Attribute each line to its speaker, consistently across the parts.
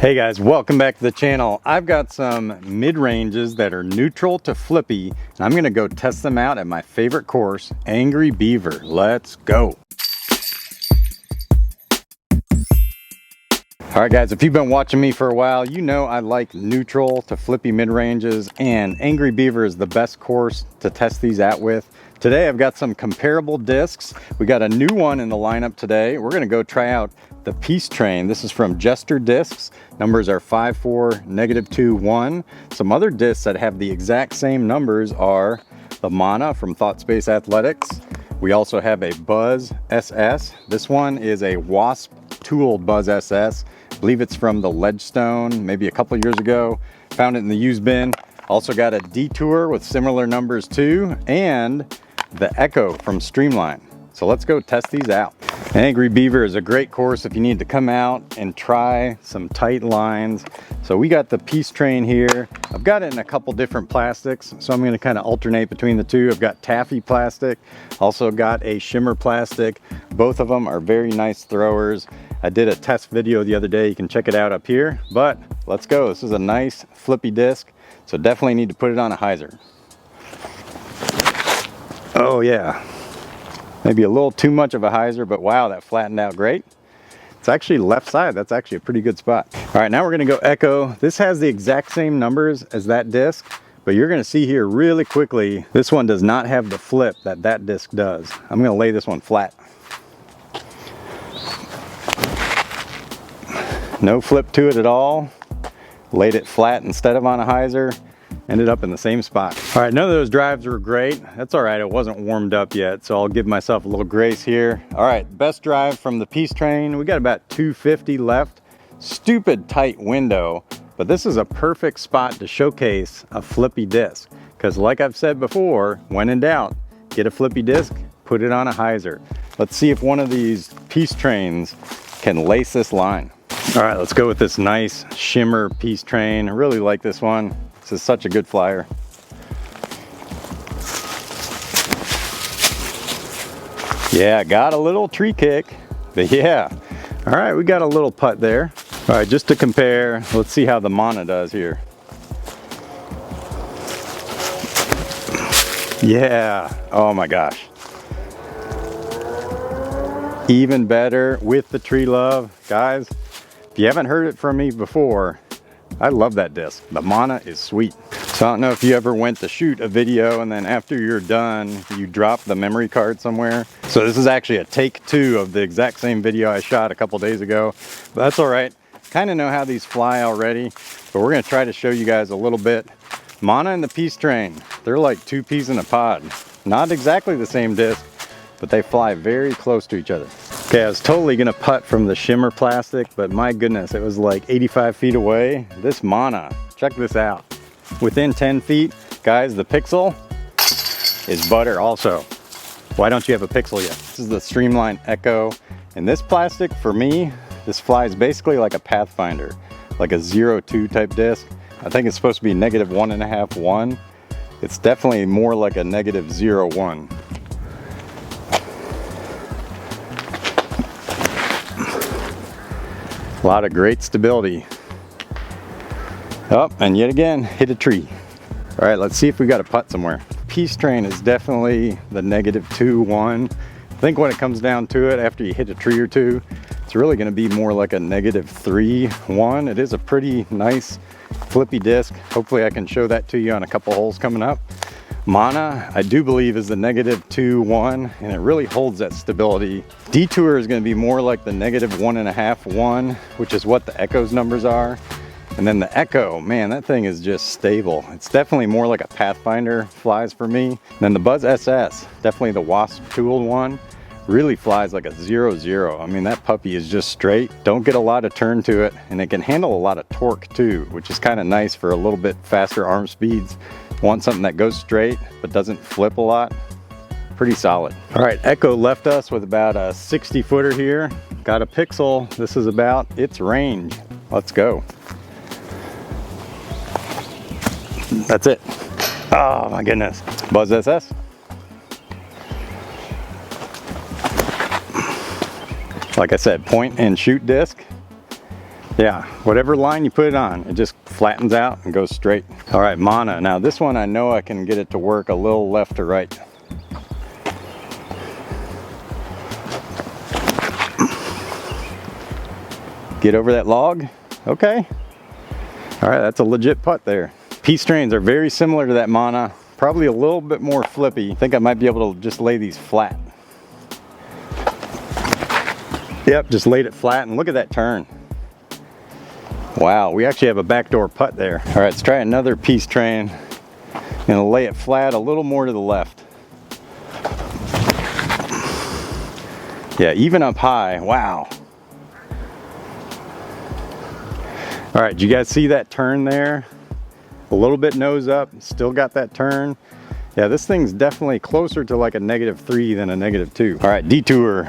Speaker 1: Hey guys, welcome back to the channel. I've got some mid-ranges that are neutral to flippy, and I'm gonna go test them out at my favorite course, Angry Beaver. Let's go. All right guys, if you've been watching me for a while, you know I like neutral to flippy mid-ranges, and Angry Beaver is the best course to test these out with. Today I've got some comparable discs. We got a new one in the lineup today. We're gonna go try out the Peace Train. This is from JESTER Discs. Numbers are 54, -2, 1. Some other discs that have the exact same numbers are the Mana from Thought Space Athletics. We also have a BUZZZ SS. This one is a wasp tooled BUZZZ SS. I believe it's from the Ledgestone, maybe a couple years ago. Found it in the used bin. Also got a Detour with similar numbers too, and the ECHO from Streamline. So let's go test these out. Angry Beaver is a great course if you need to come out and try some tight lines. So we got the Peace Train here. I've got it in a couple different plastics, so I'm going to kind of alternate between the two. I've got taffy plastic, also got a shimmer plastic. Both of them are very nice throwers. I did a test video the other day. You can check it out up here, but let's go. This is a nice flippy disc, so definitely need to put it on a hyzer. Oh yeah. Maybe a little too much of a hyzer, but wow, that flattened out great. It's actually left side. That's actually a pretty good spot. All right, now we're gonna go ECHO. This has the exact same numbers as that disc, but you're gonna see here really quickly, this one does not have the flip that that disc does. I'm gonna lay this one flat. No flip to it at all. Laid it flat instead of on a hyzer. Ended up in the same spot. All right, none of those drives were great. That's all right, it wasn't warmed up yet, so I'll give myself a little grace here. All right, best drive from the Peace Train. We got about 250 left. Stupid tight window, but this is a perfect spot to showcase a flippy disc. Because like I've said before, when in doubt, get a flippy disc, put it on a hyzer. Let's see if one of these Peace Trains can lace this line. All right, let's go with this nice shimmer Peace Train. I really like this one. This is such a good flyer. Yeah, got a little tree kick, but yeah. All right, we got a little putt there. All right, just to compare, let's see how the Mana does here. Yeah, oh my gosh. Even better with the tree love. Guys, if you haven't heard it from me before, I love that disc. The Mana is sweet. So I don't know if you ever went to shoot a video and then after you're done, you drop the memory card somewhere. So this is actually a take two of the exact same video I shot a couple days ago. But that's all right. Kind of know how these fly already, but we're gonna try to show you guys a little bit. Mana and the Peace Train, they're like two peas in a pod. Not exactly the same disc, but they fly very close to each other. Okay, I was totally gonna putt from the shimmer plastic, but my goodness, it was like 85 feet away. This Mana, check this out. Within 10 feet, guys, the Pixel is butter also. Why don't you have a Pixel yet? This is the Streamline ECHO. And this plastic, for me, this flies basically like a Pathfinder, like a 0-2 type disc. I think it's supposed to be -1.5, 1. It's definitely more like a -0.1. A lot of great stability. Oh, and yet again, hit a tree. All right, let's see if we got a putt somewhere. Peace Train is definitely the -2, 1. I think when it comes down to it, after you hit a tree or two, it's really gonna be more like a -3, 1. It is a pretty nice flippy disc. Hopefully I can show that to you on a couple holes coming up. Mana, I do believe, is the -2, 1, and it really holds that stability. Detour is going to be more like the -1.5, 1, which is what the ECHO's numbers are. And then the ECHO, man, that thing is just stable. It's definitely more like a Pathfinder flies for me. And then the BUZZZ SS, definitely the wasp tooled one, really flies like a 0-0. I mean, that puppy is just straight. Don't get a lot of turn to it, and it can handle a lot of torque too, which is kind of nice for a little bit faster arm speeds. Want something that goes straight but doesn't flip a lot. Pretty solid. All right, ECHO left us with about a 60 footer here. Got a Pixel. This is about its range. Let's go. That's it. Oh my goodness. BUZZZ SS. Like I said, point and shoot disc. Yeah, whatever line you put it on, it just flattens out and goes straight. All right, mana. Now this one, I know I can get it to work a little left to right. Get over that log. Okay. All right, that's a legit putt there. Piece trains are very similar to that mana, probably a little bit more flippy. I think I might be able to just lay these flat. Yep, just laid it flat, and look at that turn. Wow, we actually have a backdoor putt there. All right, let's try another piece train. I'm gonna lay it flat a little more to the left. Yeah, even up high, wow. All right, did you guys see that turn there? A little bit nose up, still got that turn. Yeah, this thing's definitely closer to like a -3 than a -2. All right, detour.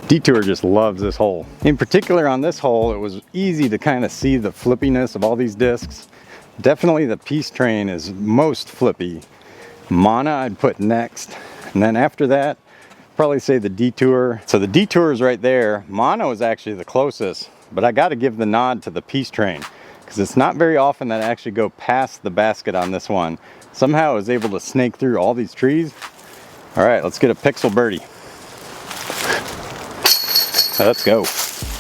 Speaker 1: Detour just loves this hole. In particular on this hole, it was easy to kind of see the flippiness of all these discs. Definitely the piece train is most flippy. Mana I'd put next. And then after that, probably say the detour. So the detour is right there. Mana is actually the closest, but I got to give the nod to the piece train because it's not very often that I actually go past the basket on this one. Somehow I was able to snake through all these trees. All right, let's get a pixel birdie. Let's go.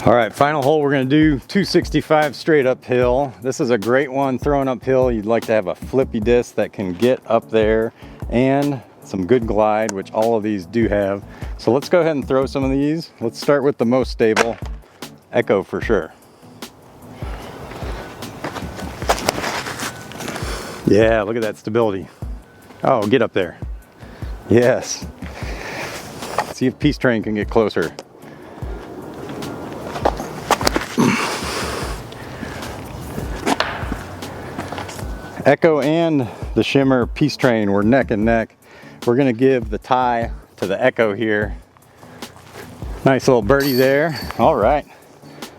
Speaker 1: All right, final hole we're gonna do 265 straight uphill. This is a great one throwing uphill. You'd like to have a flippy disc that can get up there and some good glide, which all of these do have. So let's go ahead and throw some of these. Let's start with the most stable, Echo for sure. Yeah, look at that stability. Oh, get up there. Yes. See if piece train can get closer. Echo and the Shimmer piece train were neck and neck. We're gonna give the tie to the Echo here. Nice little birdie there. All right.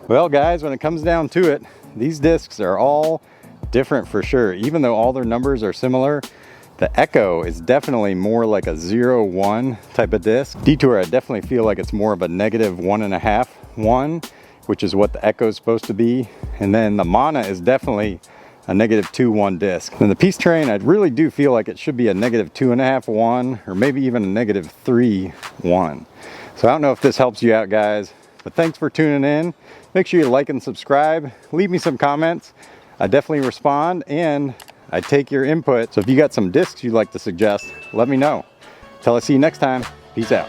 Speaker 1: Well guys, when it comes down to it, these discs are all different for sure. Even though all their numbers are similar, the Echo is definitely more like a 0-1 type of disc. Detour, I definitely feel like it's more of a -1.5, 1, which is what the Echo is supposed to be. And then the Mana is definitely a -2-1 disc. And the piece train, I really do feel like it should be a -2.5, 1, or maybe even a -3, 1. So I don't know if this helps you out guys, but thanks for tuning in. Make sure you like and subscribe. Leave me some comments. I definitely respond and I take your input. So if you got some discs you'd like to suggest, let me know. Till I see you next time, peace out.